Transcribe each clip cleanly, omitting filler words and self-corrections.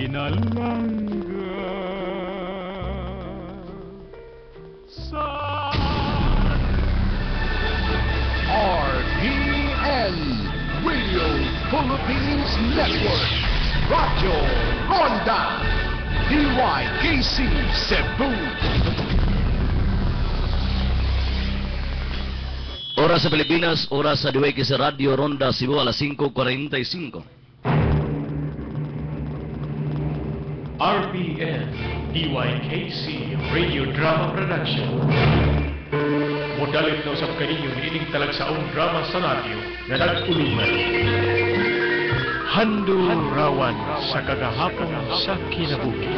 pinalangga sa RPN Radio Philippines Network, Radyo Ronda, DYKC Cebu. Oras sa Pilipinas, oras sa DYKC Radio Ronda Cebu, alas 5:45. RPN DYKC Radio Drama Production. Modalit na usap kaninyo niining talagsaong drama sa radyo na nag-ulungan. Handurawan sa kagahapon sa kinabuhi.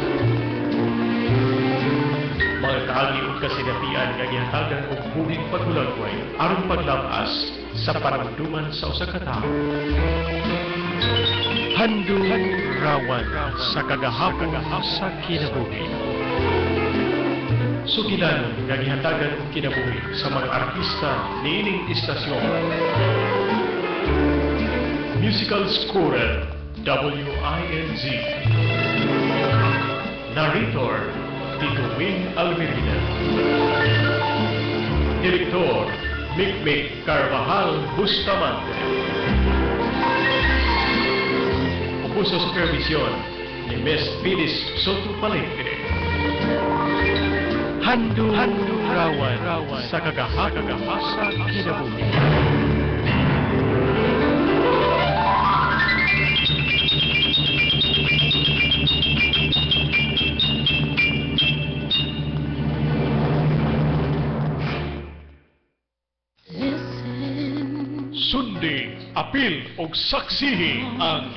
Mga kaagi o kasinatian nga gihatagan og buhing pagulagway aron paglapas sa paramduman sa usa ka tawo. Handurawan sa kagahapon sa kinabuhi. Sugilanon nga gihatagan og kinabuhi sa mga artista niining istasyon. Musical scorer WINZ. Narrator Tito Wing Almerida. Direktor Mikmik Carvajal Bustamante. Upo sa supervision ni Ms. Finis Soto Palente. Handurawan sa kagahapon sa kinabuhi. Sundi, apil o saksihi ang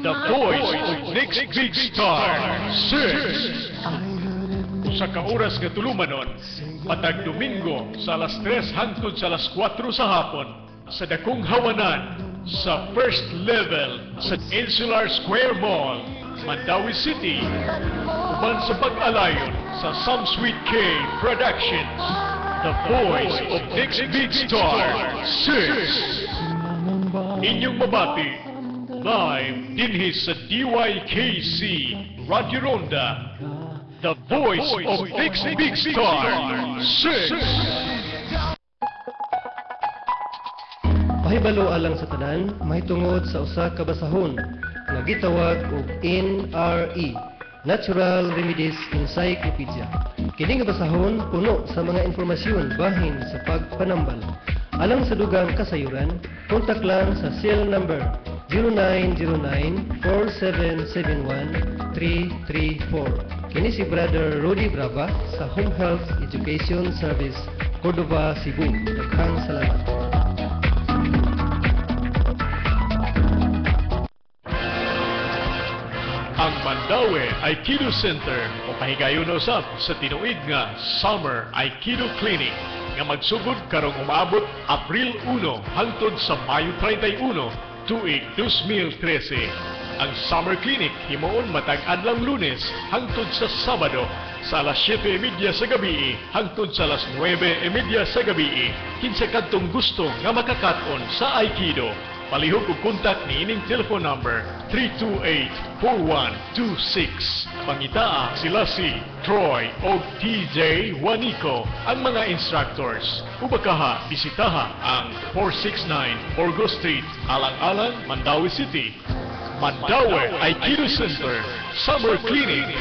The Voice of Next Big Star 6. Sa kauras nga tulumanon, matag Domingo sa alas 3 hangtod sa alas 4 sa hapon, sa dakong hawanan sa first level sa Insular Square Mall, Mandawi City, uban sa pag-alayon sa Some Sweet K Productions. The Voice of Next Big Star 6. Inyong mabati live dinhi sa DYKC Radio Ronda, The Voice of Next Big Star 6. Pahibalo alang sa tanan, mahitungod sa usa ka basahon nga gitawag og NRE, Natural Remedies Encyclopedia. Kini nga basahon puno sa mga informasyon bahin sa pagpanambal. Alang sa dugang kasayuran, kontak lang sa cell number 0909-4771-334. Kini si Brother Rudy Brava sa Home Health Education Service, Cordova, Cebu. Daghang salamat. Ang Mandawi Aikido Center o pahigayon na usab sa tinuig nga Summer Aikido Clinic nga magsugod karong umaabot April 1 hangtod sa Mayo 31, tuig 2013. Ang Summer Clinic himuon matag adlang Lunes hangtod sa Sabado sa alas 7:30 sa gabi hangtod sa alas 9:30 sa gabi. Kinsa kadtong gusto nga makakaton sa Aikido, palihog og kontak ni ining telephone number 328-4126. Pangitaa sila si Troy o TJ Juanico, ang mga instructors. Ubakaha, bisitaha ang 469 Orgo Street, Alang-Alang, Mandawi City. Mandawi Aikido Center, Summer Clinic.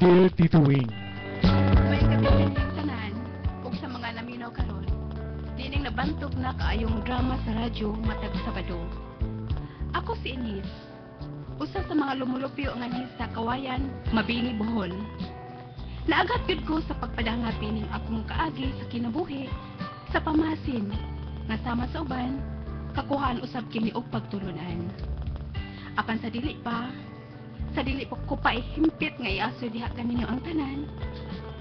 Dear Tito Wing, May kapitin sa tanan ug sa mga naminaw karon. Dining nabantog na kaayong drama sa radyo matag Sabado. Ako si Enis. Usa sa mga lumulupyo nga ni sa Kawayan, Mabini, Bohol. Naagat gyud ko sa pagpadangapi ning akong kaagi sa kinabuhi sa pamasin nga sama sa uban kakuhaan usab kini og pagtulunan. Apan sa dili pa ko pa ihimpit nga iaso diha kaninyo ang tanan.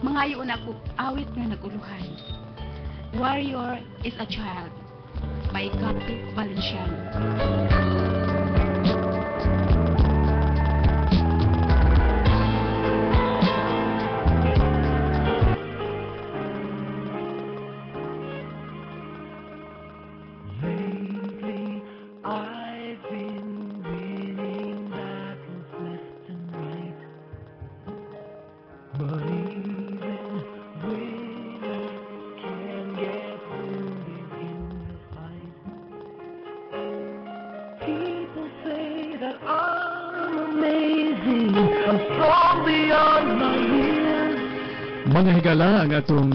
Mangayo na ko awit nga naguluhan. Warrior is a Child by Gabriel Valenciano. Lately, I've been winning battles left and right. But even winners can get wounded in the fight. People say that I'm amazing, I'm strong beyond my years. Mga higala ang atong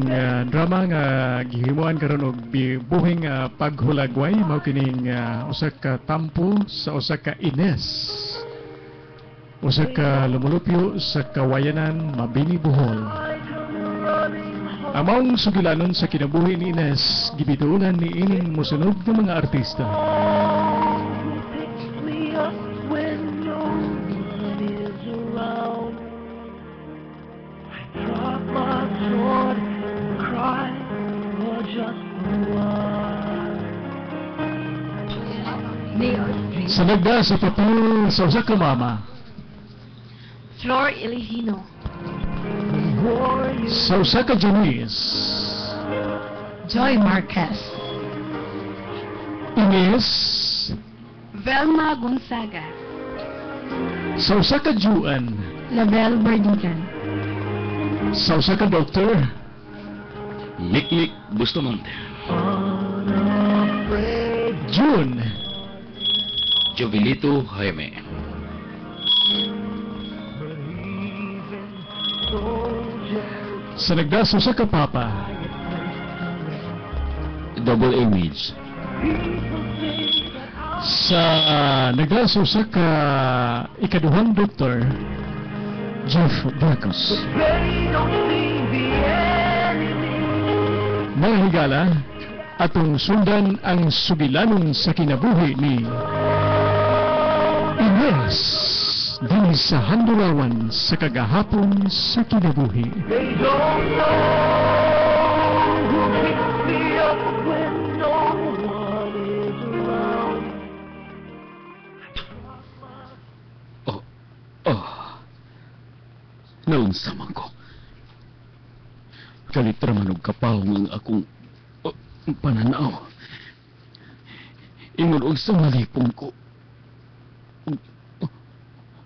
drama nga gihimuan karon og buhing paghulagway mao kining usa ka tampo sa usa ka Ines. Usa ka lumulupyo sa kawayanan mabini Bohol. Among sugilanon sa kinabuhi ni Ines gibiduunan ni ining mosunog nga mga artista. Pick me up when no one is around. I drop my sword and cry for just a while. Sa nagda sa papel sa usa ka mama. Flor Eligino. Sa usa ka Janice. Joy Marquez. Ines. Velma Gonzaga. Sa usa ka Juan. Label Berdigan. Sa usa ka doktor. Liklik Bustamante. June. Jovelito Jaime. Sa nagdaso sa kapapa. Double Image. Sa nagdaso sa ka ikaduhang doktor. Jeff Bracos. They don't see the enemy. Mga higala, atong sundan ang sugilanon sa kinabuhi ni Ines din sa handurawan sa kagahapon sa kinabuhi. They don't know who picks me up when no one is around. Naunsa man ko. Kalitra man og kapawong ang akong pananaw. Ingon og sa malipong ko.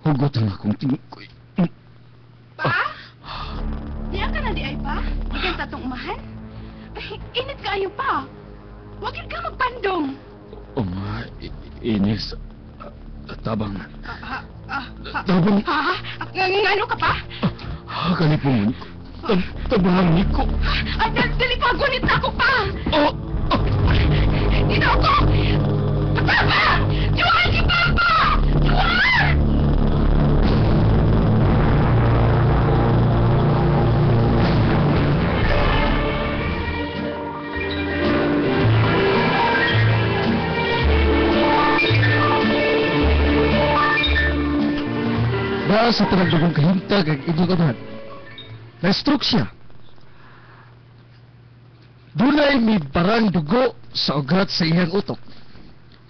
Hugot ang akong tingkoy. Pa? Diyan ka na di ay pa? Ikan sa itong umahan? Ay, init ka ayo pa. Wagin ka magpandong. Ines, tabang. Tabang? Ha? Ngano ka pa? Kalipungan ko. Tabang ko. Ay, dali pa, gunit na ako pa. Dito ako! Papa! Juan si Papa! Juan! Ba sa pinagdugong kahintag ang inyong amahan. Na-stroke siya. Dunay may barang dugo sa ugat sa iyang utok.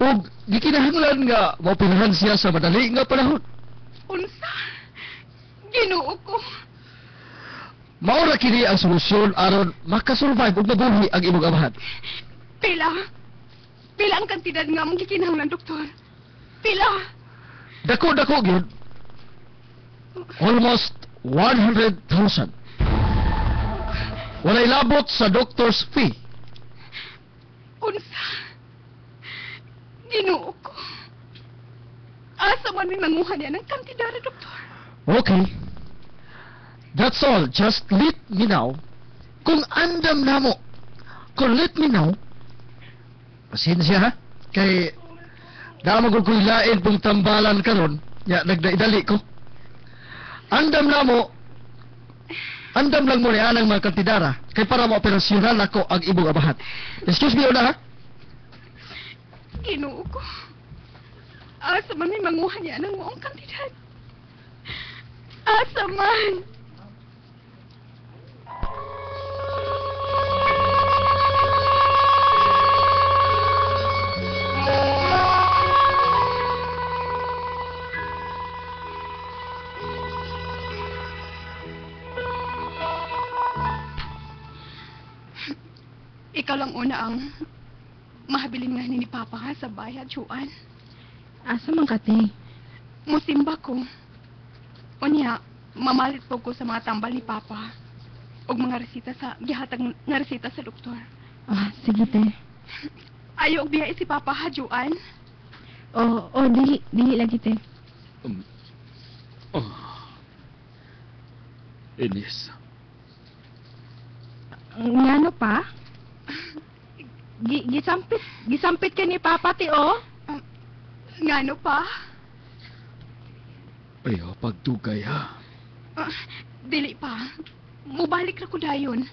O gikinahanglan nga maoperahan siya sa madali nga panahon. Unsa? Ginoo ko. Maura kini ang solusyon aron makasurvive ug mabuhi ang imong amahan. Pila? Pila ang kantidad nga mong gikinahanglan, doktor? Pila? Dako gyud. Almost 100,000. Walay labot sa doctor's fee. Unsa? Ginoo ko. Asa man may manguha niya ng kantidad, doktor? Okay. That's all. Just let me know. Kung andam na mo. Kung let me know. Pasensya ha. Kay damagod ko ilain pong tambalan karon. Ya, nagdaidali ko. Andam na mo. Andam lang mo ni anang mga kantidara. Kay para ma-operasyonal ako ang ibong abahan. Excuse me, una ha. Ginoo ko. Asa man may manguha niya ng moong kantidad. Asa man. Ikaw lang una ang mahabilin nga ni Papa ha sa bayad, Juan. Asa man ka, te? Musimba ko. Unya, mamalit po ko sa mga tambal ni Papa. Og mga resita sa gihatag nga resita sa doktor. Ah, sige, te. Ayaw og biya si Papa ha, Juan. Dili lagi, te. Ines, Ngano pa? Gisampit ka ni Papa, te, oh. Ngano pa? ayaw pagtugay ha. Dili pa. Mubalik na ko dayon.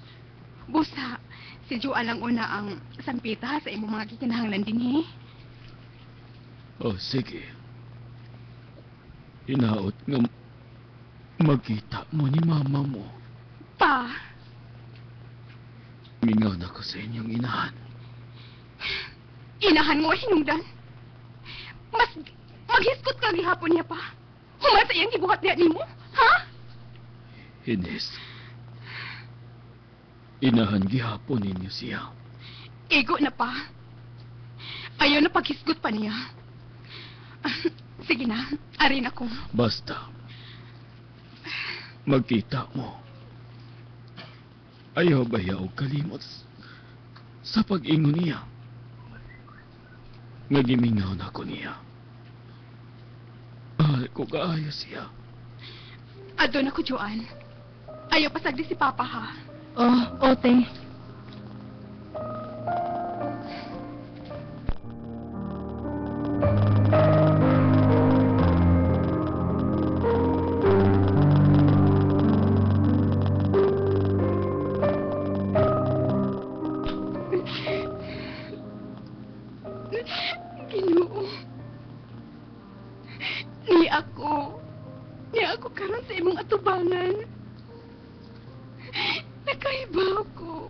Busa, si Juan lang una ang sampita sa imong mga kikinahanglan dinhi. Sige. Hinaot nga magkita mo ni mama mo. Pa, Mingaw na ko sa inyong inahan. inahan mo hinungdan. Mas maghiskot ka gihapon niya pa. Human sa iyang gibuhat niya nimo, ha? Ines, inahan gihapon ninyo siya. Igo na pa. Ayaw na paghisgot pa niya. Sige na, arin ako. Basta, magkita mo. Ayaw bayaw kalimot sa pag-ingon niya. Nagimingaw na ko niya. Mahal ko kaayo siya. Adon ako, Joan. Ayaw pasagdi si Papa, ha? Te. Ginoo. Ni ako karon sa imong atubangan. Nakahibaw ko.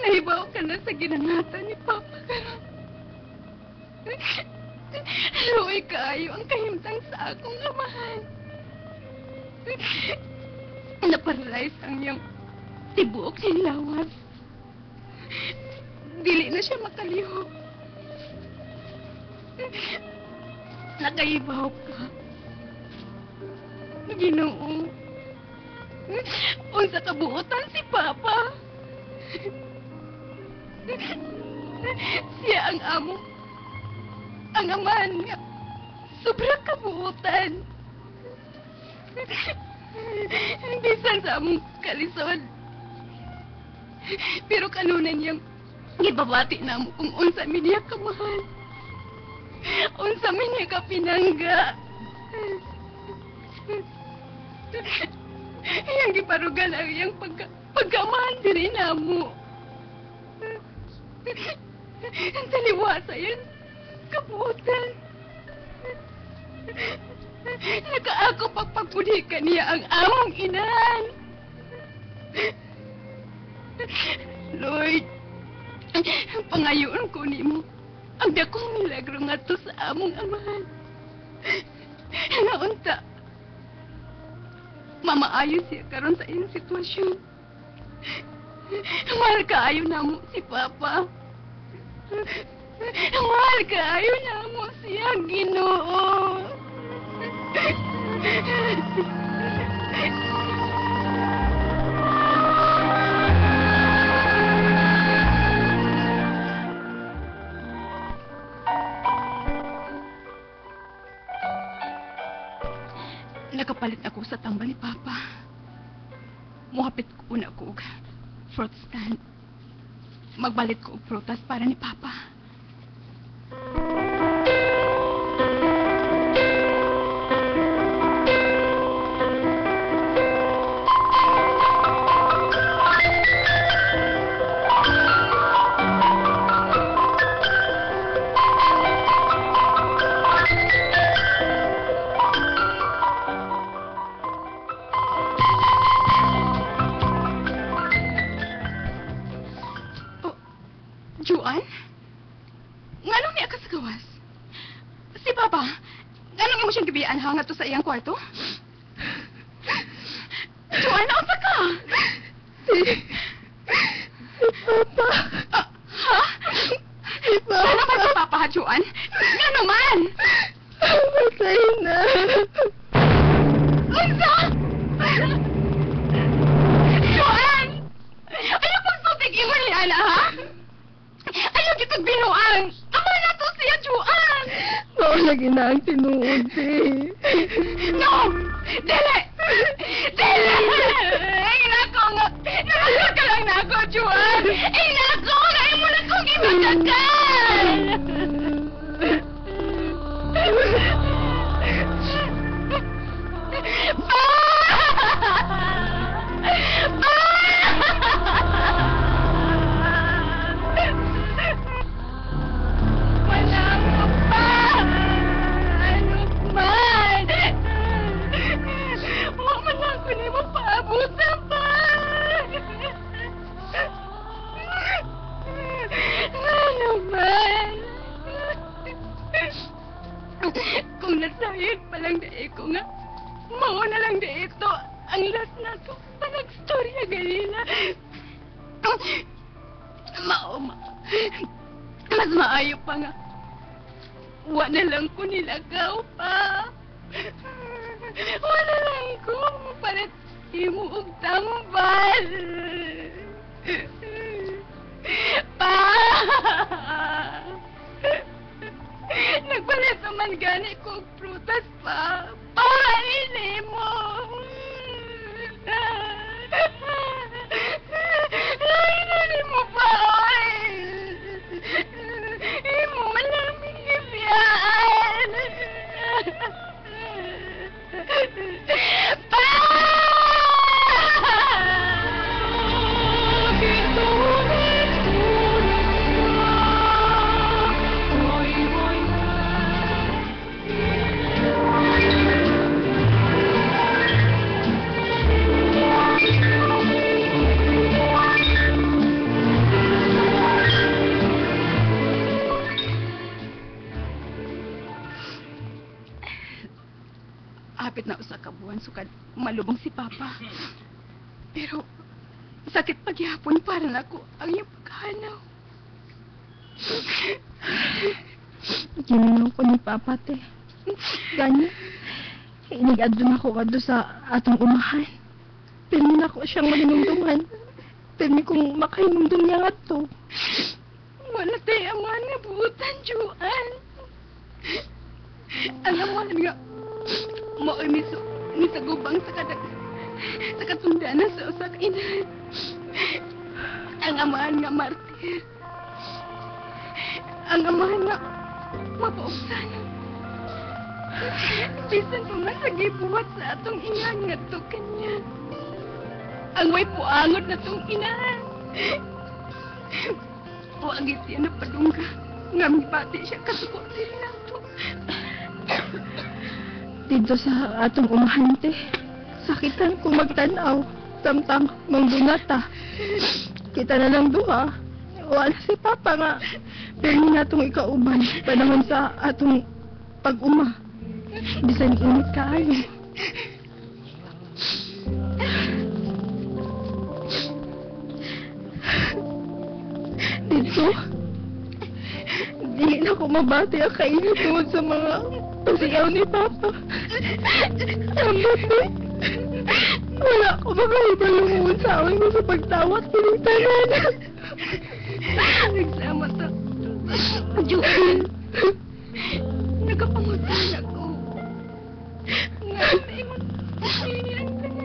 Nahibaw ka na sa ginangatan ni Papa karon. Luoy kaayo ang kahimtang sa akong amahan. Naparalyze ang iyang tibuok ni lawas. Dili na siya makaliho. Nakaibaw ka. Ginoo. Unsa kabuotan si Papa. Siya ang amo. Ang amahan nga. Sobra kabuotan. Bisan sa among kalisod. Pero kanunan niyang gibabati na mo kung unsa mi niya kamahal. Unsa mi niya kapinangga. Iyang giparugal ang iyang pagkamahan diri namo. Ang taliwasa yun, kabutan. Nakaako pagpagpudikan niya ang among inahan. Lord, pangayoon ko nimo ang dakong milagro ngadto sa among amahan. Naunta, mamaayo siya karon sa iyong sitwasyon. Mahal kaayo namo si Papa. Mahal kaayo namo siya, Ginoo. Nakapalit ako sa tambal ni Papa. Muhapit ko una ko og fruit stand. Magbalit ko og prutas para ni Papa. Juan? Nganong niya ka sa gawas? Si Papa, nganong imo siyang gibiyaan hangat to sa iyang kwarto? Juan, nausa ka? Papa. Ha? Saan naman si Papa, ha, Juan? Nga naman! Patay na. Unsa? Juan! Ayaw pagsutig imo ni Ana, ha? Ayaw kitag binuang! Amo na to siya, Juan! Oo, lagi na ang tinuod, eh. No! Dili! Dili! Ay, nako nga! Nalagod ka lang na ako, Juan! Ay, nako! Ay, mo na kong imatagal! Walang pa! Ano man! Huwag man lang ko niyo mapaabutan pa! Ano man! Kung nasayod pa lang dahil ko nga, mauna lang dahil ito ang last na to panagstorya ganina. Mas maayo pa nga. Wala lang ko nilagaw pa. Wala lang ko mapalit mo og tambal. Pa! Nagpalit naman gani ko og prutas pa. Para ini mo. Ay, mo pa, oy. Imo malamig ibiyaan. Pa! Hapit na usa ka buwan sukad malubong si Papa. Pero sakit paghihapon para na ako ang iyong paghanaw. Ginoo ko ni Papa, te. Gani, inig-adto na ko kadto sa atong umahan. Pirmi na ko siyang mahinumduman. Pirmi kong makahinumdum niya nga to. Wala tayo ang mga nabutan, Juan. Alam mo nga, mo'y misagubang sa katundanan sa usak ina. Ang amahan nga martir. Ang amahan nga mapauksan. Bisan pa man sa gibuhat sa atong ingan nga to kanya. Ang way puangot na tong inahan. Wagit siya na padungga. Nga mipati siya kasukot din na to. Dito sa atong umahan, te. Sakitan ko magtanaw. Samtang mangbunata. Kita na lang duha. Wala si Papa nga. Pero na itong ikauban. Panahon sa atong pag-uma. Bisan init kaayo. Dito, di na ko mabati ang kainit tungod sa mga pasiyaw ni Papa. Ambot eh. Wala ko makahibalungon sa awan ko sa pagtawat pinitanan. Nagsama to. Juan, nagkapangutan ako. Nga sa imong pilihan ka na.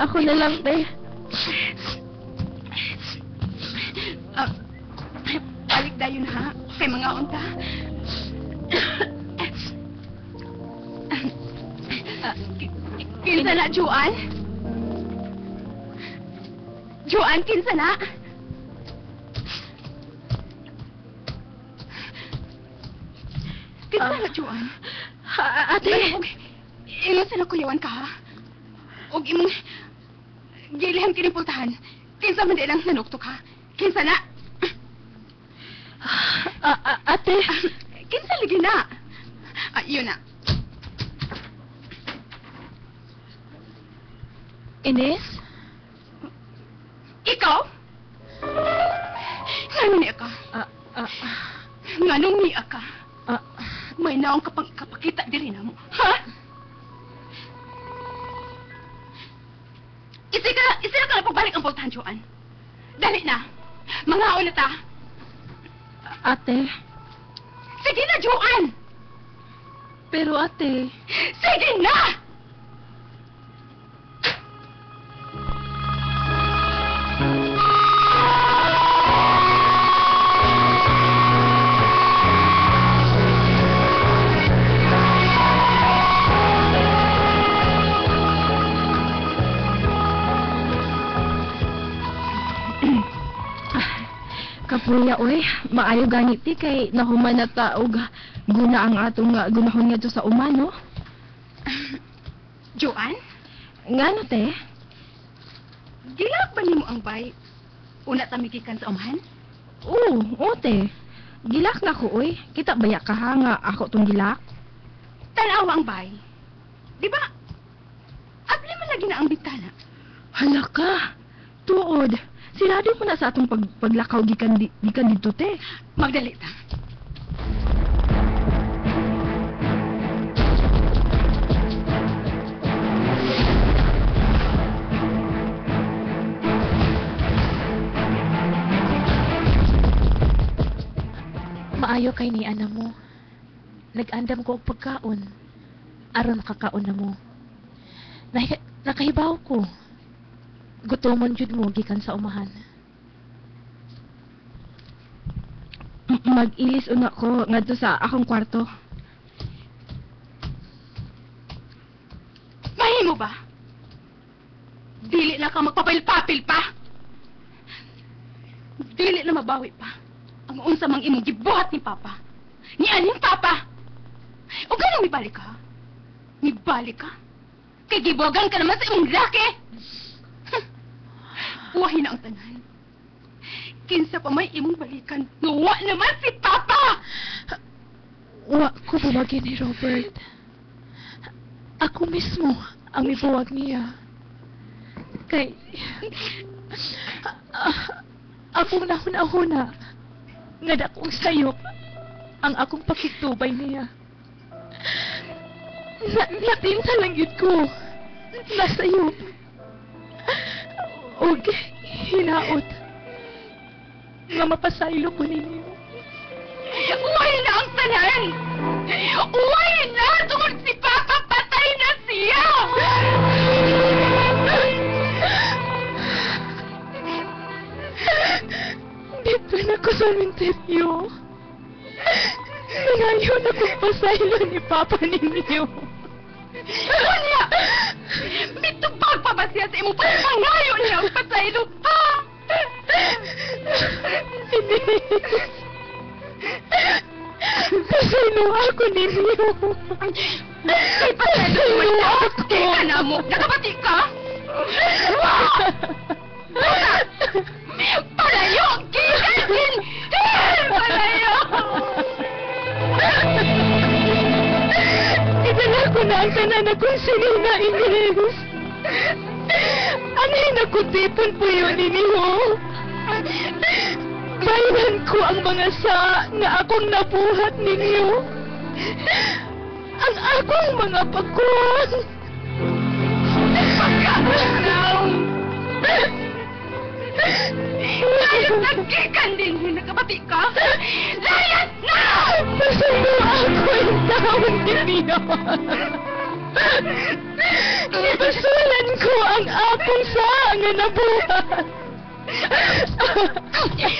Ako na lang, te. Balik dayon ha, kay mga unta. Kinsa na, Juan? Juan, kinsa na? Kinsa na, Juan? Ate, Imong sa nakuliwan ka, ha? Og imong gilihan kinipultahan. Kinsa man lang nanuktok, ha? Kinsa na? ate, Kinsa lagi na? Yun na. Ines? Ikaw? Ngano niya ka? Nganong niya ka? May naong kapakita diri na mo. Ha? Isira ka na pagbalik ang pultahan, Joan. Dali na. Mangaon na ta. Ate, Sige na, Joan! pero ate... Sige na! Kapuya, oy, maayo ganit ti kay nahuman na taog guna ang atong gunahon nga sa umano. Joan? Ngano te? Gilak ba nimo ang bay? Una tamikikan sa umahan? Oo, te. Gilak na ko, oy. Kita baya ka ha nga ako tong gilak? Tanaw ang bay. Di ba? Abli man lagi na ang bitana. Hala ka. Tuod. Sinado mo na sa atong paglakaw gikan dito, te. Magdali ta. Maayo kay ni ana mo. Nag-andam ko og pagkaon. Aron makakaon na mo. Nakahibaw ko. Gutomon jud mo gikan sa umahan. Mag-ilis una ko ngadto sa akong kwarto. Mahimo ba? Dili na ka magpapil-papil pa. Dili na mabawi pa. Ang unsa mang imong gibuhat ni Papa. Ni aning Papa. O ganang mibalik ka? Mibalik ka? Kay gibogan ka naman sa imong laki. Uwahin na ang tanan. Kinsa pa may imong balikan, nuwa naman si Papa! Wa ko buwagin ni Robert. Ako mismo ang mibuwag niya. Kay... akong nahuna-huna nga dakong sayop ang akong pakitubay niya. Natinta lang yun ko. Nasayop. Og hinaot nga mapasaylo ko ninyo. Uwahin na ang tanan! Uwahin na! Tungod si Papa, patay na siya! Dito na ko sa minteryo. Nangayon akong pasaylo ni Papa ninyo. Unya! Mitubag pa ba siya sa imong pagpangayo niya ang pasaylo, ha? Hindi. Pasaylo ako ninyo. Kay pasaylo ako! Ika na mo! Nakabati ka? Palayo! Kikasin! Palayo! Idala ko na ang tanan akong sinina, Ines. Anay nakutipon po yun ninyo. Bayaran ko ang mga sa nga akong nabuhat ninyo. Ang akong mga pagkuhan. Pagkakalaw! Layas na kikan din! Nakabati ka? Layas na! Pasalo ako yung tawag ninyo. Ipasulan ko ang akong sa nga nabuhat.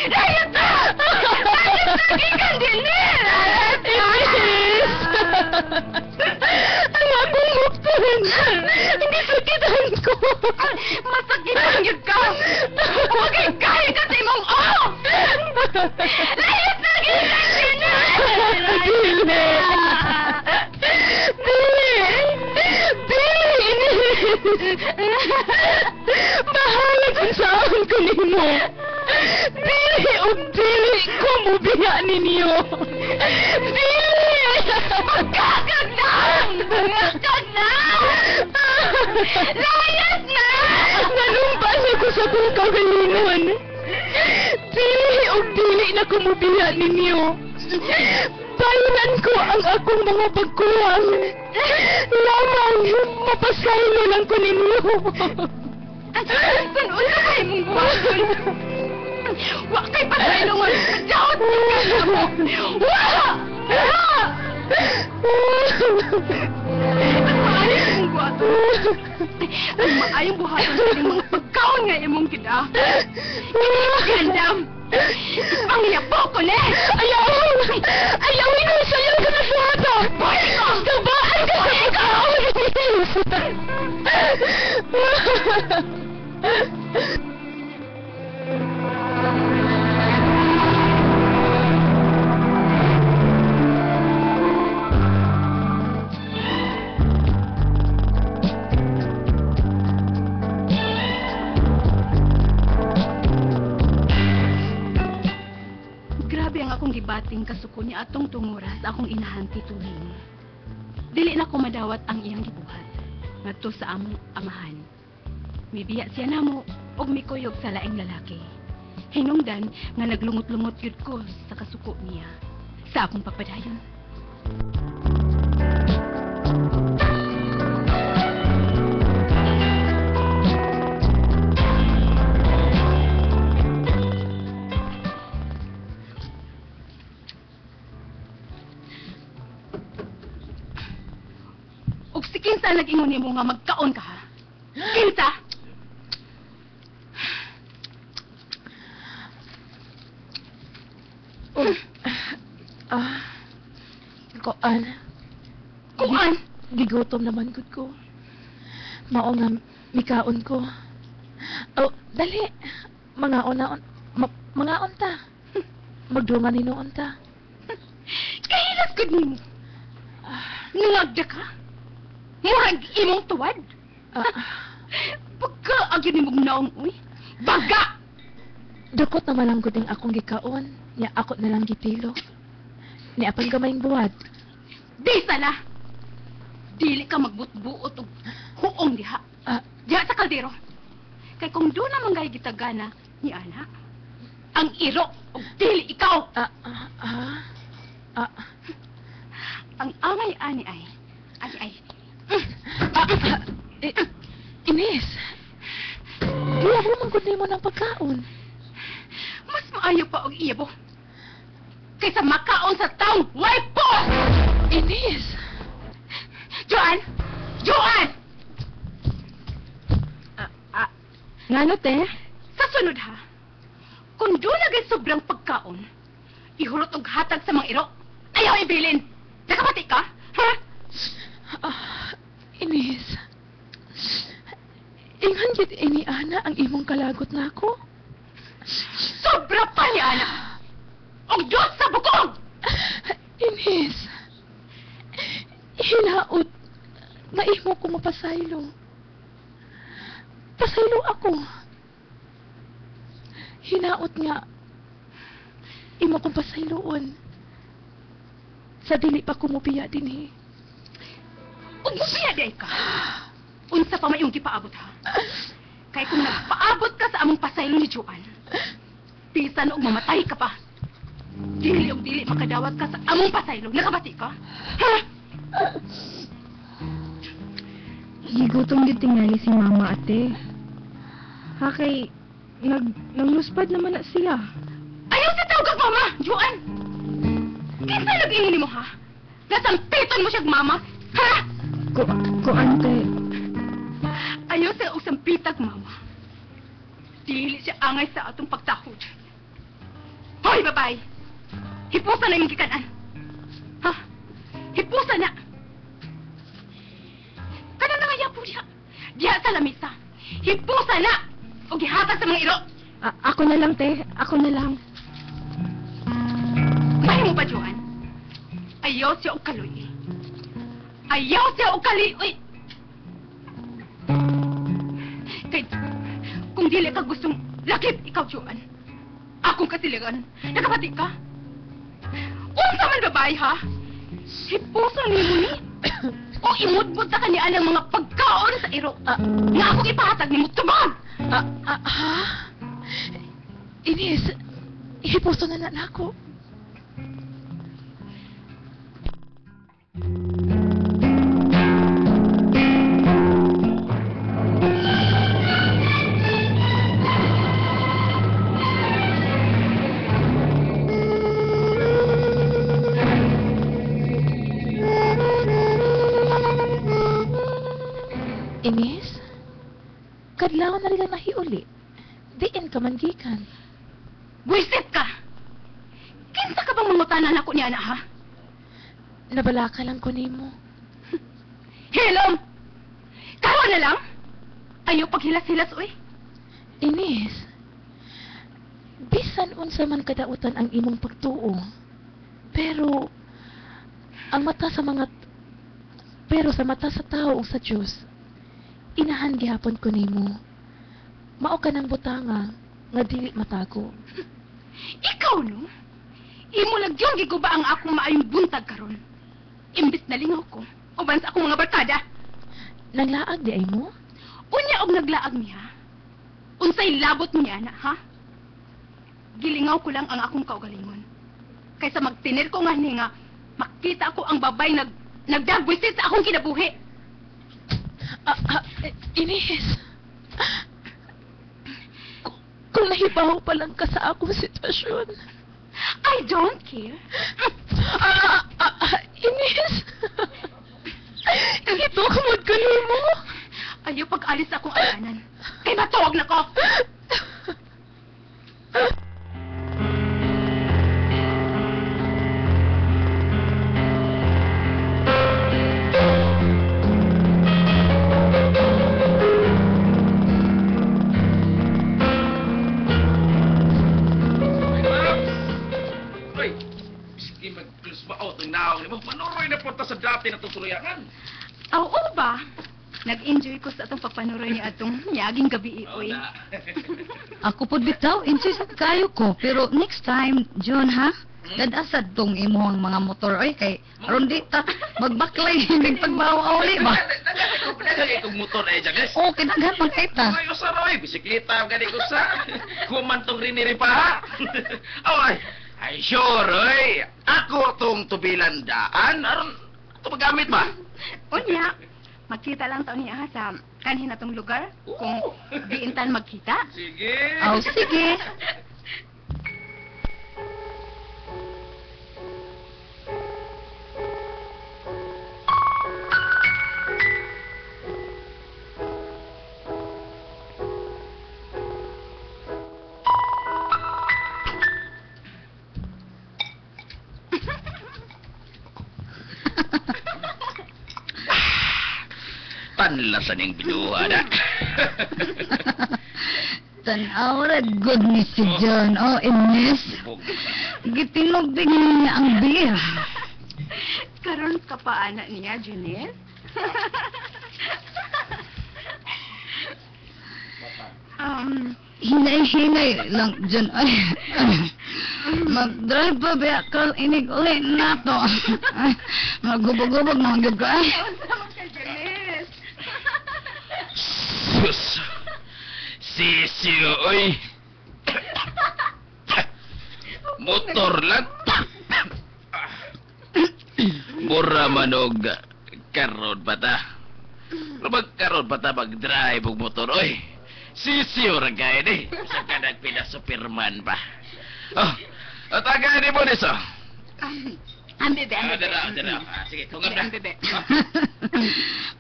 Layas na! Layas na kikan din! Inis! Ang akong muktuhan. Hindi sakitan ko. Masakitan yun ka! Huwag ikay ka sa imong off! Layas na kikan din! Dili! Bahala kung saan ko nimo. Dili o dili ko mubiya ninyo. Dili! Magkakag na! Magkakag na! Layas na! Nanumpas ako sa kong kagalingon. Dili o dili na kumubiya ninyo. Bayaran ko ang akong mga pagkulang. Lamang mapasaylo lang ko ninyo. Kung una kayo mong buhaton, wa kay pasaylo nga daot ka mo. Wa! Ang maayong buhaton sa inyong mga pagkaon nga imong kita. Gandam! Ipangyapo ko na! Ayaw! Ayaw! Inasayaw ka na sa hata! Pwede ko! Gabaan ka sa pagkaon! Grabe ang akong gibating kasuko niya atong tungura sa akong inahanti tuling. Dili na ko madawat ang iyang gibuhat ngadto sa among amahan. Mibiya siya namo og mikuyog sa laing lalaki. Hinungdan nga naglungot-lungot yun ko sa kasuko niya sa akong papadayon. Og si kinsa nag-ingon nimo nga magkaon ka ha? Kinsa? Koan. Kuan? Gigutom naman gud ko. Mao nga mikaon ko. Oh, dali. Mangaon ta. Magdungan hinuon ta. Kahilas gud nimo. Nungagda ka? Murag imong tuwad? Pagka agyan nimong naong uy. Baga! Dukot naman lang gud ang akong gikaon. Nya ako na lang gipilo. Ni apang gamayng buhat. Di sana! Dili ka magbutbuot og huong diha. Diha sa kaldero. Kay kung doon naman gay gitagana ni Ana, ang iro og dili ikaw. Ang angay ani ay. Ines. Di ako manggod mo ng pagkaon. Mas maayo pa og iyabo. Kaysa makaon sa taong way po! Ines. Joan! Joan! Ngano, te? Sa sunod ha, kung doon nagay sobrang pagkaon, ihulot og hatag sa mga iro, ayaw ibilin. Nakapati ka? Ha? Ines. Ingan gid ini Ana ang imong kalagot nako. Sobra pa ni Ana! Og Diyos sa bukog! Ines. Hinaot na imo ko mapasaylo. Pasaylo ako. Hinaot nga imo kong pasayloon. Sa dili pa kumupiya dinhi. Ug mupiya day ka. Unsa pa mayong gipaabot ha? Kay kung nagpaabot ka sa among pasaylo ni Joan, bisan og mamatay ka pa. Dili og dili makadawat ka sa among pasaylo. Nakabati ka? Ha? Gigutom gid tingali si mama, ate. Kay nagluspad naman na siya. Ayaw sa tawag mama, Joan! Kinsa nag-ingon nimo ha? Nasampiton mo siyag mama? Ha? Ko ante. Ayaw sa usang pitag mama. Dili siya angay sa atong pagtahod. Hoy, babae! Hipusa na yung kikanan. Ha? Hipusa na! Kanang nangaya po diha. Diha sa lamisa. Hipusa na! O gihatag sa mga iro. Ako na lang, te. Ako na lang. Mahal mo ba, Joan? Ayaw siya og kaloy. Ayaw siya og kaloy. Kay, kung dili ka gustong lakip ikaw, Joan, akong kasiligan, nakapati ka? Unsa man babae, ha? Hipusan ni mo ni. O imudmud ta kani anang mga pagkaon sa iro. Nga akong ipahatag ni mo tubag. Ha? Ines, ihipuso na ako. Ines, kadlaw na rin nahiuli. Diin ka man gikan. Buisit ka! Kinsa ka bang mangutanan ako niya na, ha? Nabala ka lang ko nimo. Hilom! Karon na lang! Ayaw paghilas-hilas, uy. Ines, bisan unsa man kadautan ang imong pagtuo. Pero, sa mata sa tao o sa Diyos, inahan gihapon ko nimo. Mao ka ng butanga nga dili matago. Ikaw, no? Imo lang yun, giguba ang akong maayong buntag karon. Imbis na lingaw ko, uban sa akong mga barkada. Naglaag di ay mo? Unya og naglaag niya. Unsay labot niya na, ha? Gilingaw ko lang ang akong kaugalingon. Kaysa magtinir ko nga ni nga, makita ko ang babay nagdagwisit sa akong kinabuhi. Ines, kung nahibaw pa lang ka sa akong sitwasyon. I don't care. Ines, itukmod ko nimo. Ayaw pag-alis sa akong alanan. Kay matawag na ko. Manuroy na punta sa dati na tutuluyangan. Oo ba? Nag-enjoy ko sa atong pagpanuroy ni atong nyaging gabi, oy. Ako po bitaw, enjoy sa kayo ko. Pero next time, John, ha? Dadasad tong imuhang mga motor, oy, kay aron di ta magbaklay hindi pagbawa-uli ba? Dagan itong motor eh, Jagnes. Oo, kinaghan man kay ta. Ay, usa roy, bisikleta, gani ko sa. Kumantong rin ni pa. Ay, ay, sure, oy. Ako tong tubilandaan. Aron, ito magamit ba? Unya, magkita lang taon niya ha sa kanhin na tong lugar. Kung diintan magkita. Sige. Oh, sige. Panlasan yung binuha na. Tanaw ra good ni si John. Oh, Ines. Gitinog din niya ang beer. Karon ka pa anak niya, Junel? Hinay-hinay lang, John. Ay, mag-drive pa ba ka inig ulit na to. Magubog-ubog na magyug ka. Ay. Sus! Sisiyo, oy! Motor lang! Mura manog karon pa ta. Magkaroon pa ta mag-drive og motor, oy! Sisiyo ra gaya ni. Sa ka nagpina Superman ba? Oh! Taga ni mo niso! Ang bebe, ang bebe. Dara. Sige, tungap na. Ang bebe.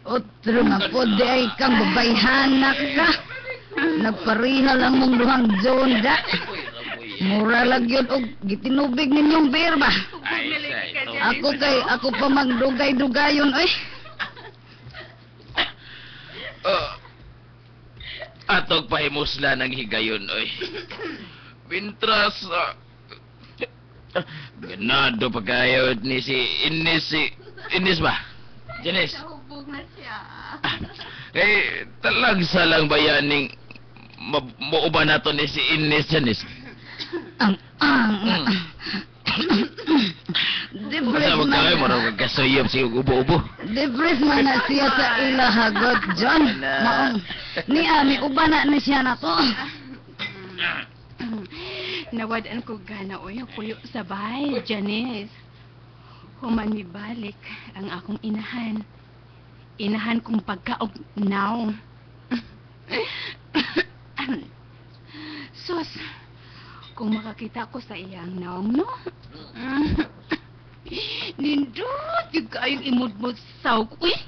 Otro nga po, di ay kang babayhanak ka. Nagpariha lang mong duhang John, da. Mura lang yun, o gitinubig ninyong beer ba? Ay, ito. Ako pa magdugay-dugayon, oy. Atog pahimusla ng higayon, oy. Mintras, ganado pa kayo ni si Ines ba? Janice? Nahubog na siya. Talagsa lang ba yan ning mauba na to ni si Ines, Janice? Debres Basta mo man kaya, na. marang magkasuyop siya ubo-ubo. Debres man na siya sa ila hagot, John. Maong, ni Ami, uba na siya na to. Nawadaan ko gana o yung puyo sa bahay, Janice. Human mi balik ang akong inahan. Inahan kong pagkaog now. Sus, kung makakita ko sa iyang naong, no? Nindot, yung kayong imudmod sa ko, eh.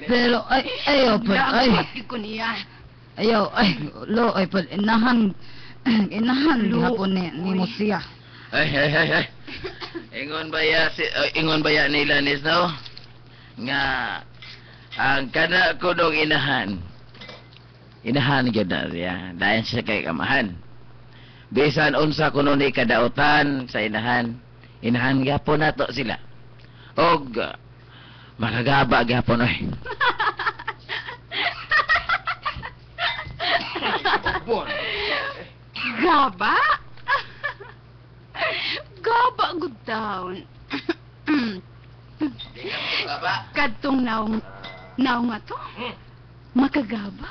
Pero, ayaw pa, ay. Dapat ko niya. Ayaw, ay, lo, ay, pa, inahan hapon ni mo siya. Ay. Ingon ba ya nila nis no? Nga ang kana ko dong inahan gyud na siya dayon siya kay kamahan. Bisan unsa kuno ni kadautan sa inahan gyapon nato sila. Og makagaba gyapon oy. Gaba? Gaba, good down. Kadtong naong nga to? Makagaba?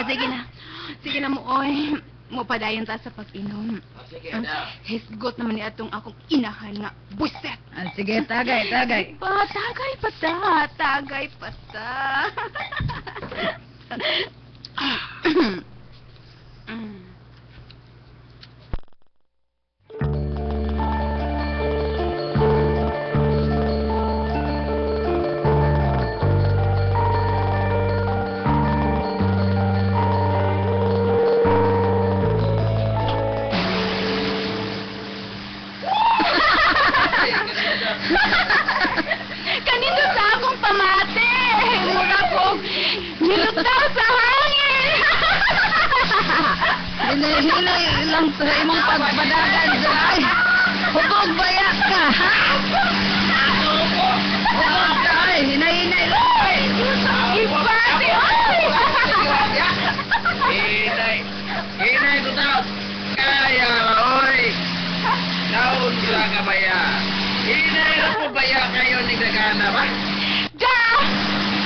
Sige na. Sige na mo, oy. Mupadayon ta sa pag-inom. Hisgot naman ni atong akong inahan nga. Buset! Sige, tagay. Tagay pa ta. Kanino sa akong pamate? Mura ko nilutaw sa hangin. Hinay lang sa imong pagpadagan, Jai. Hubog baya ka, ha? Hubog ka, ay. Hinay lang. Ipati, oy! Hinay ko tao. Kaya, oy. Daon sila ka baya. Hinay na po baya kayo ni Gagana ba? Da!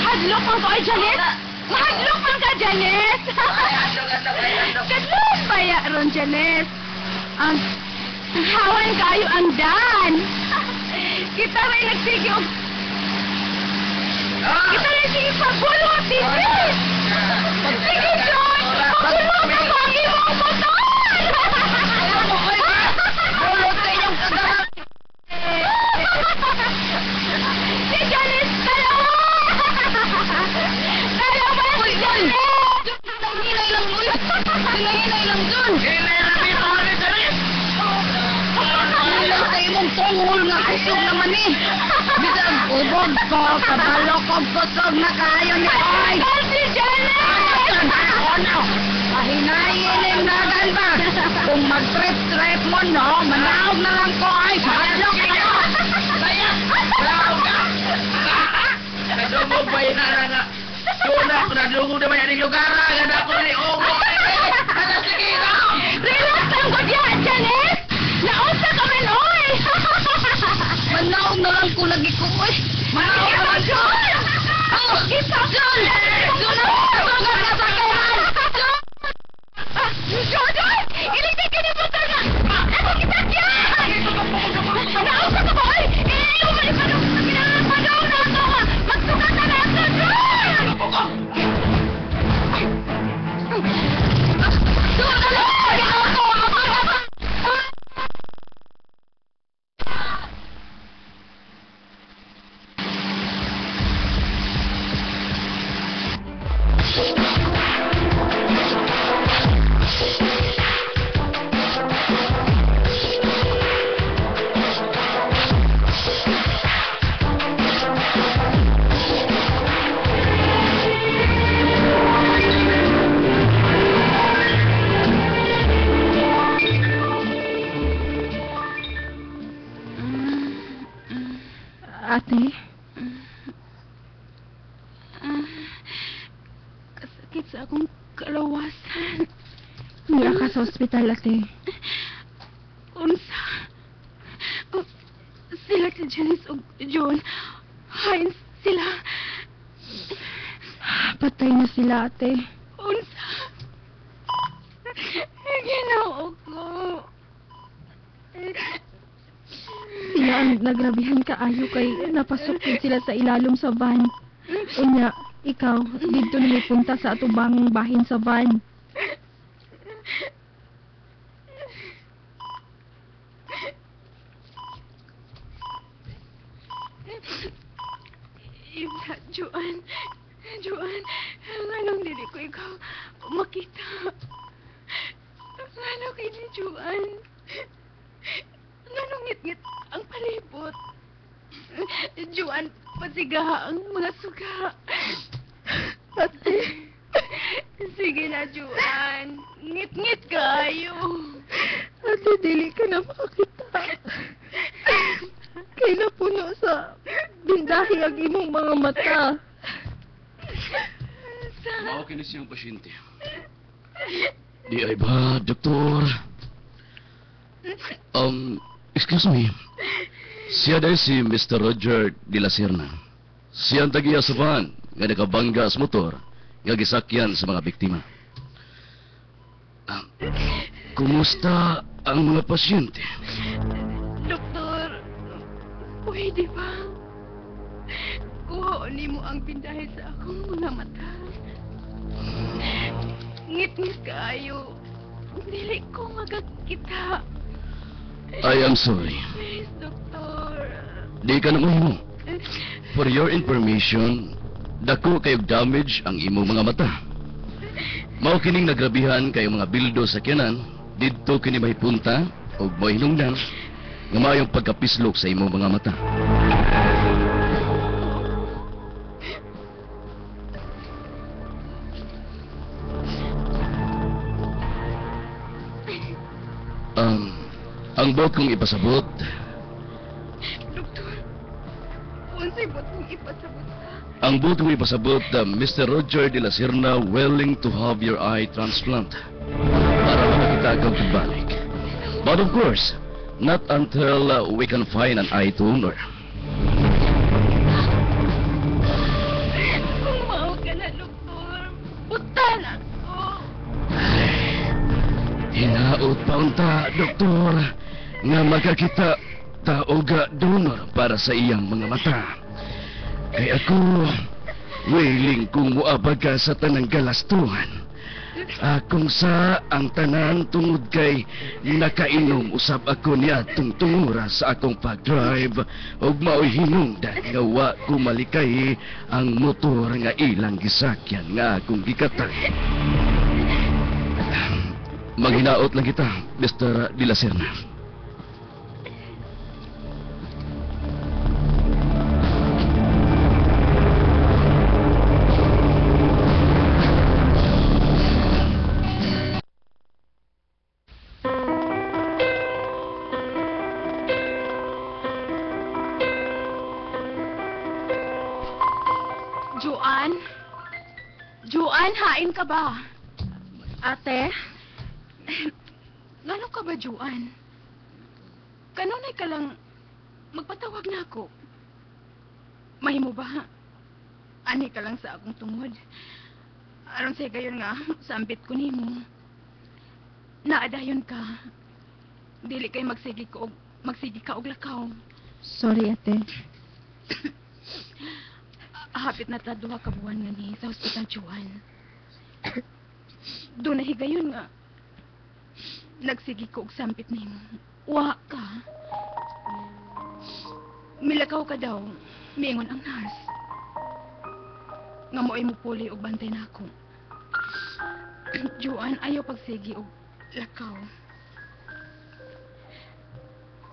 Hadlok man ko ay Janet! Mahadlok man ka, Janet! Kadlok ba ya ron, Janet? Ang hawan kayo ang dan! Kita rin nagsige og... Kita rin sige pagulot, Titi! Sige, John! Pagulot ka ko ang imong motor! Bulot kayong kagana. Si Janet, dalawa! Dalawa si Janet! Hinay lang, uy. Hinay lang, John. Hinay na dito ka ni Janet. Hinay sa imong tungol nga kusog naman eh. Bisag ubog ko, kabalo ko kusog na kayo ni Oy. Si Janet! Pahinayin yung dagan ba? Kung mag-trip-trip mo, no, manahog na lang ko ay salok kayo. Nadungog ba yun na sunak, nadungog na ba yan yung lugar? Ganda ko na ni Ogo. Relax lang ko diyan, Janet! Nausa ka man, oy! Manahog na lang ko lagi ko, oy. Manahog na lang ko. Isa! John! John! Tugan ka sa kailan! John! Iligtay ka ni motor na! Ako kita diyan! Nausa ka ba, oy! Umay pa daw! Padaw na ito, ha! Magsukat na ito, John! Ate, kalawasan. Mula ka sa ospital, ate. Unsa? Oh, sila si Janice ug John. Hain sila. Patay na sila, ate. Unsa? Ginoo ko. Sila ang nagrabihan kaayo kay napasok din sila sa ilalom sa van. Unya, ikaw, dito na may punta sa atubang bahin sa van. Ibsa, Juan. Juan, nganong dili ko ikaw makita. Nganong kini, Juan. Nganong ngit-ngit ang palibot. Juan, pasigaha ang mga suga. Ate, Sige na, Juan. Ngit-ngit kayo. ate, dili ka na makakita. Kay napuno sa bindahi ang imong mga mata. Mao kini siyang pasyente. Di ay ba, doktor? Excuse me. Siya dahil si Mr. Roger de la Serna. Siya ang tagiya sa van nga nakabangga sa motor nga gisakyan sa mga biktima. Kumusta ang mga pasyente? Doktor, pwede ba? Kuhaon mo ang pindahe sa akong mga mata. Ngit-ngit kayo. Dili ko magkakita. I am sorry. Please, Doktor. Di ka na mahimo. For your information, dako kayog damage ang imong mga mata. Mao kining nagrabihan kayong mga bildo sa kyanan, didto kini mahipunta o mahinungdan nga maayong pagkapislok sa imong mga mata. Ang bot kong ipasabot, Doktor, unsay bot mong ipasabot sa? ang bot kong ipasabot, Mr. Roger de la Serna willing to have your eye transplant para makita kang pagbalik. But of course, not until we can find an eye donor. Kung mao ka na, Doktor, butan ako. Hinaot pa unta, doktor, nga magkakita taoga donor para sa iyang mga mata. Kay ako, willing kong muabag ka sa tanang galastuhan. Kung sa ang tanan tungod kay nakainom usab ako niya tungtungura sa akong pag-drive ug mao'y hinungdan nga wa ko malikay ang motor nga ilang gisakyan nga akong gikatay. Maghinaot lang kita, Mr. de la Serna. Juan? Juan, hain ka ba? Ate, Ngano ka ba, Juan? Kanunay ka lang magpatawag na ako. Mahimo ba? Ani ka lang sa akong tungod. Aron sa gayon nga, sambit ko nimo. Naadayon ka. Dili kay magsigi ka og lakaw. sorry, ate. Hapit na ta duha ka buwan nga ni sa hospital, Juan. Doon na higayon nga. Nagsigi ko og sampit nimo. Wa ka. Milakaw ka daw. Miingon ang nurse. Nga mo'y mupuli og bantay na ako. Juan, ayaw pagsigi og lakaw.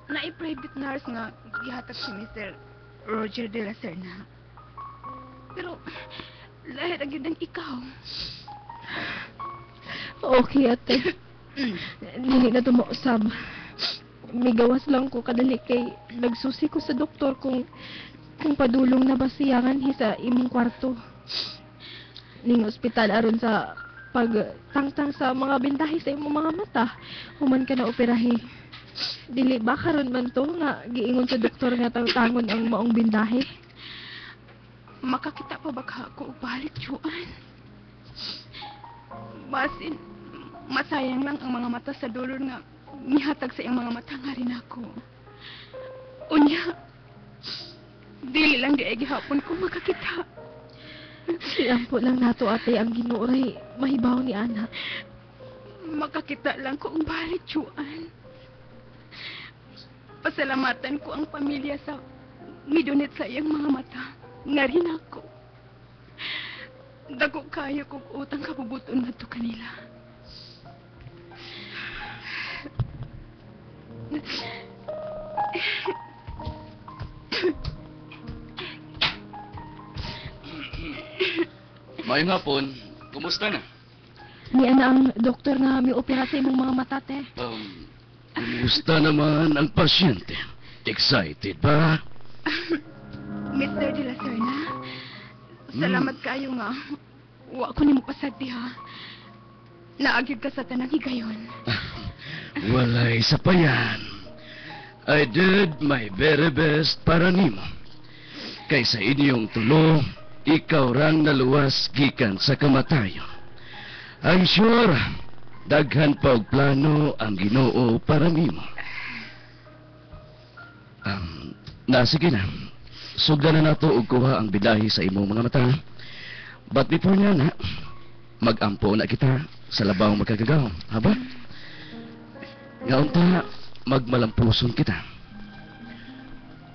Nai-private nurse nga gihatag si Mr. Roger de la Serna. Pero, lahit ang yun ang ikaw. Okay, ate. Dili na tumausab. May gawas lang ko kadali kay nagsusi ko sa doktor kung padulong na ba siyangan sa imong kwarto. Ning ospital aron sa pag tangtang sa mga bintahe sa imong mga mata, human ka na operahe. Dili ba karon man to nga giingon sa doktor nga tangtangon ang maong bintahe? Makakita pa ba ka ako balik, Juan? Basin, masayang lang ang mga mata sa dolor nga nihatag sa iyang mga mata nga rin ako. Unya, dili lang di ay gihapon ko makakita. Siampo lang nato ate ang ginuoray mahibaw ni anak. Makakita lang ko ang balik, Juan. Pasalamatan ko ang pamilya sa midunit sa iyang mga mata. Nga rin ako. Dako kayo kong utang kabubuton na to kanila. Mayong hapon, kumusta na? Ni ana ang doktor nga may opera sa imong mga mata te. Kumusta naman ang pasyente? Excited ba? Mr. De La Serna, salamat kayo nga. Wa ko nimo pasagdi ha. Naagid ka sa tanang higayon. Walay sa payan. I did my very best para nimo. Kaysa inyong tulo, ikaw rang naluwas gikan sa kamatayon. I'm sure, daghan pa og plano ang Ginoo para nimo. Sige na. Sugdan na nato og kuha ang bilahi sa imong mga mata. But before nga na, mag-ampo na kita sa labaw magkagagaw. Haba? Nga unta, magmalampuson kita.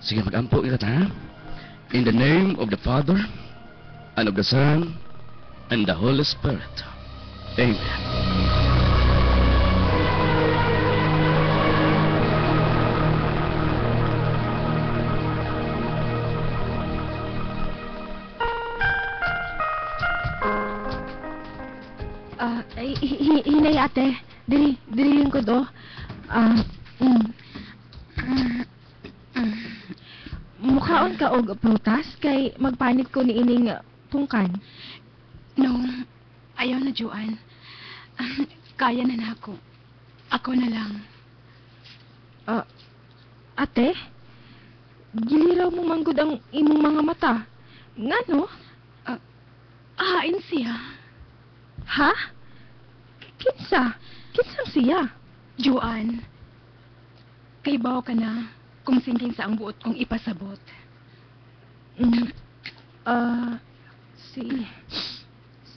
Sige, mag-ampo kita ta. In the name of the Father, and of the Son, and the Holy Spirit. Amen. Hinay ate. Diriling ko do. Mukhaon ka og prutas kay magpanit ko ni ining tungkan. No, ayaw na, Juan. Kaya na nako. Ako na lang. Ate? Giliraw mo manggod ang imong mga mata. Ngano? Hain siya. Ha? Kinsa? Kinsang siya? Juan, kay bawo ka na kung singking sa ang buot kong ipasabot.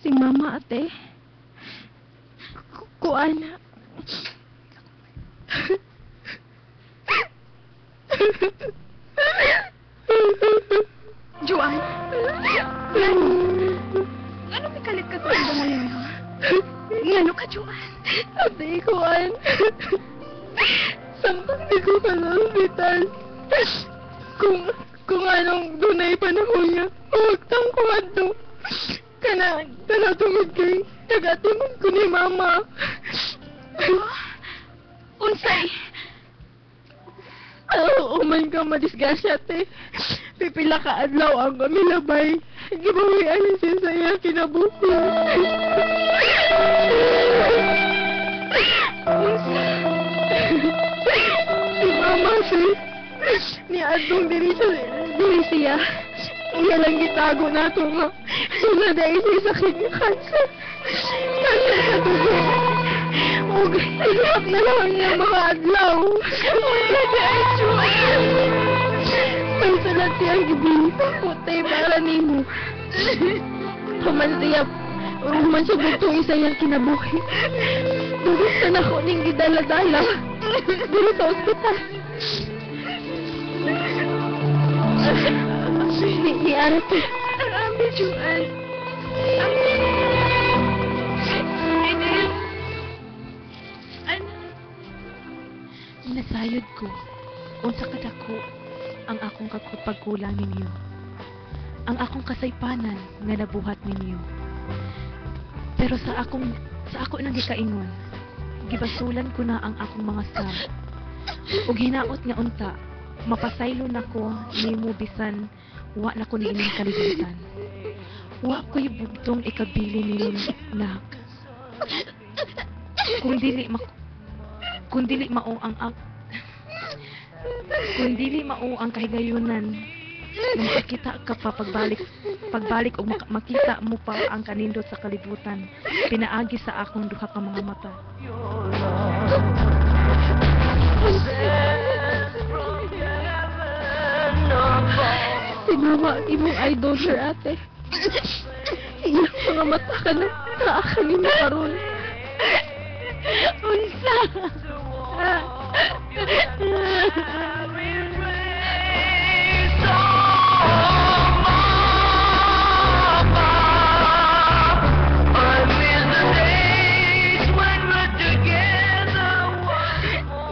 Si mama ate. Kuan. Juan, ngano may kalit ka sa ibang ngayon, ha? Ngano ka, Juan? Ate, kuan. Samtang di ko kalambitan. Kung anong dunay panahon niya, huwagtang ko ato. Kana tungod kay tagatimon ko ni mama. Unsay? Uman ka madisgasya, te. Pipila ka adlaw ang kami labay. Gibawian siya sa iya kinabuhi. Si mama, sis. Ni adtong diri siya. Iya lang gitago na ito nga. Suna dahil siya sakit ni cancer. Cancer sa dugo. Ug ilap na lang niya mga adlaw. Wala dahil siya. May salat siyang gibinta putay para nimo. Human siya bugtong isa niyang kinabuhi. Duros na ako ning gidala-dala. Dito sa ospital. Ni Arte. Arami, Juan. Nasayod ko, unsa kadako ang akong pagkulang ninyo. Ang akong kasaypanan nga nabuhat ninyo. Pero sa ako nang gikaingon, gibasulan ko na ang akong mga sab. Ug hinaot nga unta, mapasaylo nako nimo bisan wa na ko niining kalibutan. Wa ko'y bugtong ikabili ninyo, nak. Kung dili mao ang kahigayunan nga makita ka pa pagbalik og makita mo pa ang kanindot sa kalibutan, pinaagi sa akong duha ka mga mata. Tinawa imong idol, sir, ate. Iyang mga mata ka na naakan nimo karon. Unsa?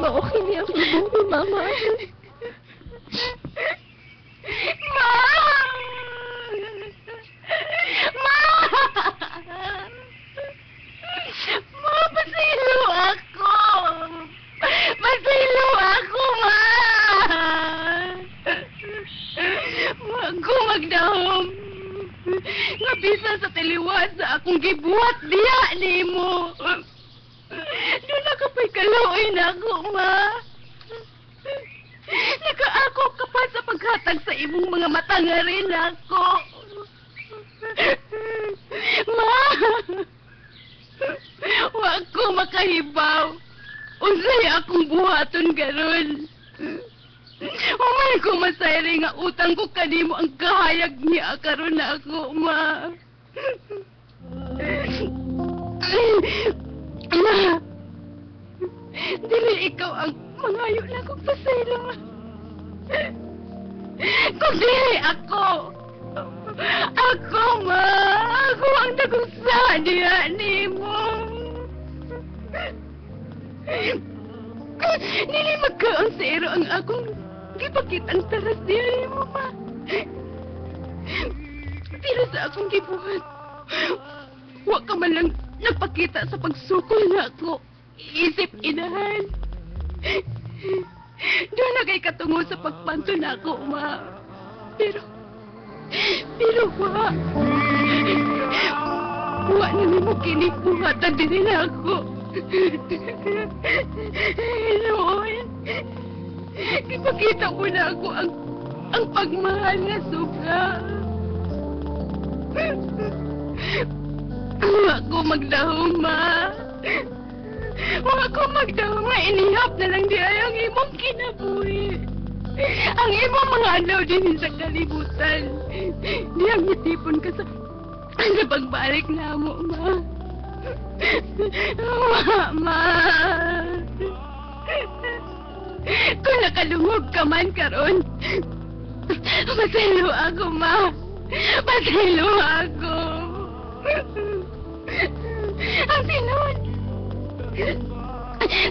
Maokay niya ang ibong ni Mama. Pasilo ako! Pasilo ako, ma! Wag ko magdahom. Nga bisa sa tiliwas sa akong gibuhat diha nimo. Doon na kapay kaluoy na ako, ma. Nakaako ka pa sa paghatag sa imong mga mata nga rin ako. Ma! Wa ko makahibaw. Unsay akong buhaton karon. Umay ko masayri nga utang ko kanimo ang kahayag niya karon na ako, ma. Ma, dili ikaw ang mangayo na kong pasaylo. Kung dili ako, ma, ako ang nagusa niya nimo. Nili magkaon sa iro ang akong gipakitang taras niya mo, ma. Pero sa akong gibuhat, wa ka man lang nagpakita sa pagsukol na ako. Isip inahan. Doon na kay katungo sa pagpanto na ako, ma. Pero wa. Wa na nimo kinibuhatan din na ako. Noon, ipakita ko na ako ang pagmahal nga sobra. Wa ko magdahom, ma. Wa ko magdahom nga inihap na lang di ay ang imong kinabuhi. Ang imong mga adlaw din sa kalibutan. Diyang natipon ka sa pagbalik na mo, ma. Ma. Kung nakalungog ka man karon, pasaylo ako, ma. Pasaylo ako. Ang tinuod.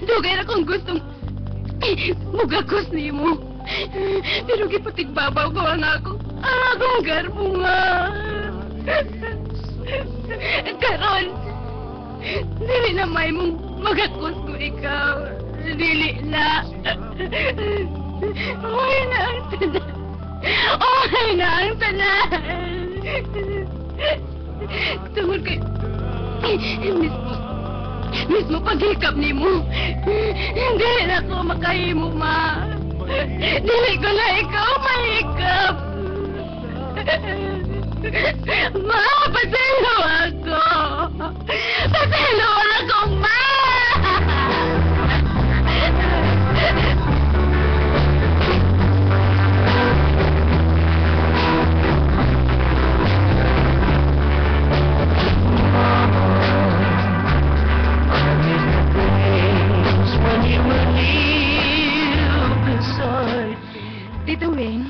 Dugay na kung gustong mugakos ni mo. Pero gipatigbabaw ko ang akong garbo, nga. Karon, dili na may mong magakos ko ikaw. Dili na. Okay na ang tanan. Okay na ang tanan. Tungod kay mismo paghikap ni mo. Dili na ako makahimo, ma. Dili ko na ikaw mahikap. Ma, paselo ako. Paselo ako, ma. Tito Wing,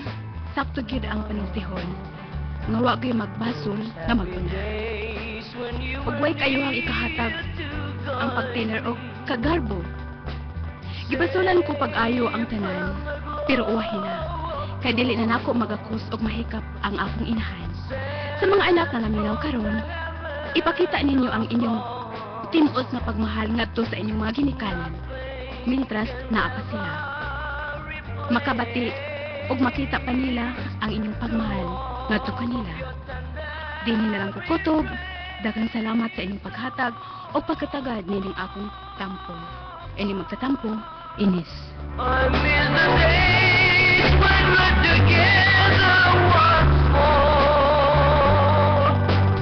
sakto gyud ang panultihon. Nga wa gyud magbasol na maguna. Ug way kayo ang ikahatag ang pagtiner o kagarbo. Gibasulan ko pag-ayo ang tanan, pero uwahin na. Kay dili na nako magakus og mahikap ang akong inahan. Sa mga anak na laminaw karon, ipakita ninyo ang inyong tinuot na pagmahal ngadto sa inyong mga ginikanan. Mintras naapa sila. Makabati ug makita pa nila ang inyong pagmahal ngadto kanila. Dinhi na lang kukutob, daghang salamat sa inyong paghatag o pagkatagad nining akong tampo. Ini magtatampo, Ines. I miss the days when we're together once more.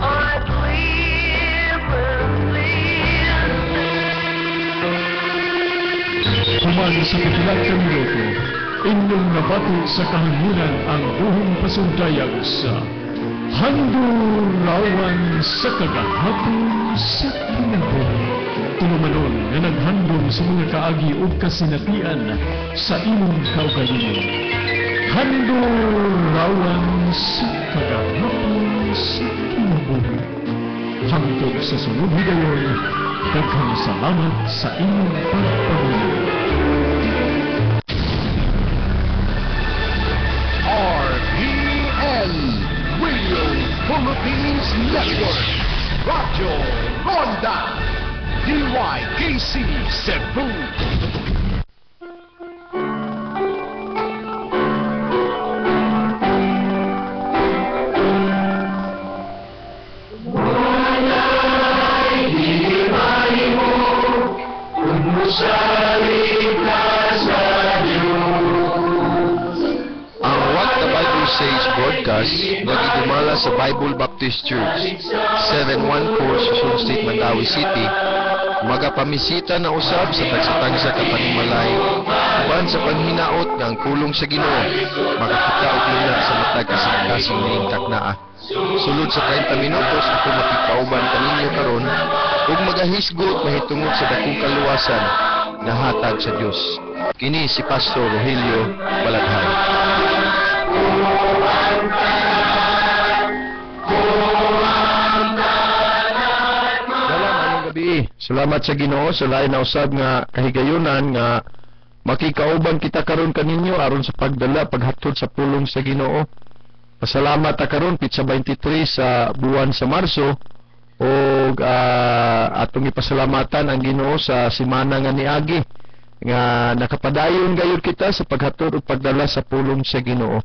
I'd live and live. Human sa pitulat ka minuto, inyong nabati sa kahangunan ang buhong pasundayag sa Handurawan sa kagahapon sa kinabon. Tulumanon na naghandom sa mga kaagi o kasinatian sa imong kaugalingon. Handurawan sa kagahapon sa kinabon. Hangtod sa sunod higayon, daghang salamat sa imong pagpamunan. RPN Radio Philippines Network. Radyo Ronda. DYKC Cebu. Ang What the Bible Says broadcast nagidumala sa Bible Baptist Church, 714 Susun Street, Mandawi City. Magapamisita na usab sa tagsa-tagsa ka panimalay uban sa panghinaot ng kulong sa Ginoo. Makakita og lula sa matag kasing ning taknaa. Sulod sa 30 minutos ako makikauban kaninyo karon ug magahisgot mahitungod sa dakong kaluwasan na hatag sa Dios. Kini si Pastor Rogelio Baladhay. Salamat sa Ginoo sa lain na usab nga kahigayunan nga makikauban kita karon kaninyo aron sa pagdala paghatod sa pulong sa Ginoo. Pasalamat ta karon pitsa 23 sa buwan sa Marso ug atong ipasalamatan ang Ginoo sa semana nga niagi nga nakapadayon gayud kita sa paghatod ug pagdala sa pulong sa Ginoo.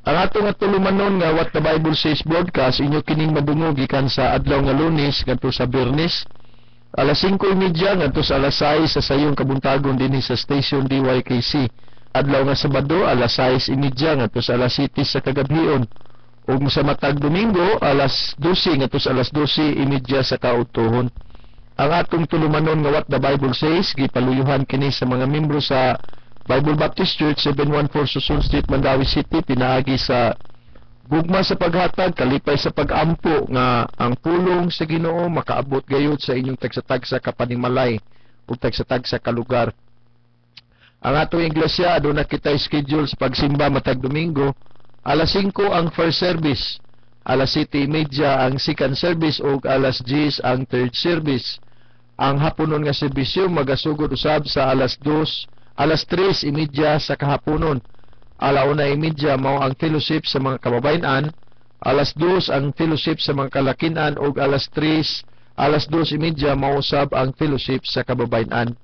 Ang atong tulumanon nga What the Bible Says broadcast inyo kining madungog gikan sa adlaw nga Lunes ngadto sa Biyernes alas 5:30 ngadto sa alas 6 sa sayong kabuntagon dinhi sa station DYKC. Adlaw nga Sabado alas 6:30 ngadto sa alas 7 sa kagabhion. Ug sa matag Domingo alas 12 ngadto sa alas 12:30 sa kautuhon. Ang atong tulumanon nga What the Bible Says gipaluyuhan kini sa mga miyembro sa Bible Baptist Church 714 Susun Street, Mandawi City, pinaagi sa gugma sa paghatag, kalipay sa pag-ampo nga ang pulong sa Ginoo makaabot gayud sa inyong tagsa-tagsa ka panimalay ug tagsa-tagsa ka lugar. Ang atong iglesia aduna kita schedule sa pagsimba matag Domingo, alas 5 ang first service, alas 7:30 ang second service ug alas 10 ang third service. Ang haponon nga serbisyo magasugod usab sa alas 3:30 sa kahaponon. Alauna 1:30 mao ang fellowship sa mga kababayan, alas 2 ang fellowship sa mga kalakinan ug alas 2:30 mao usab ang fellowship sa kababayan.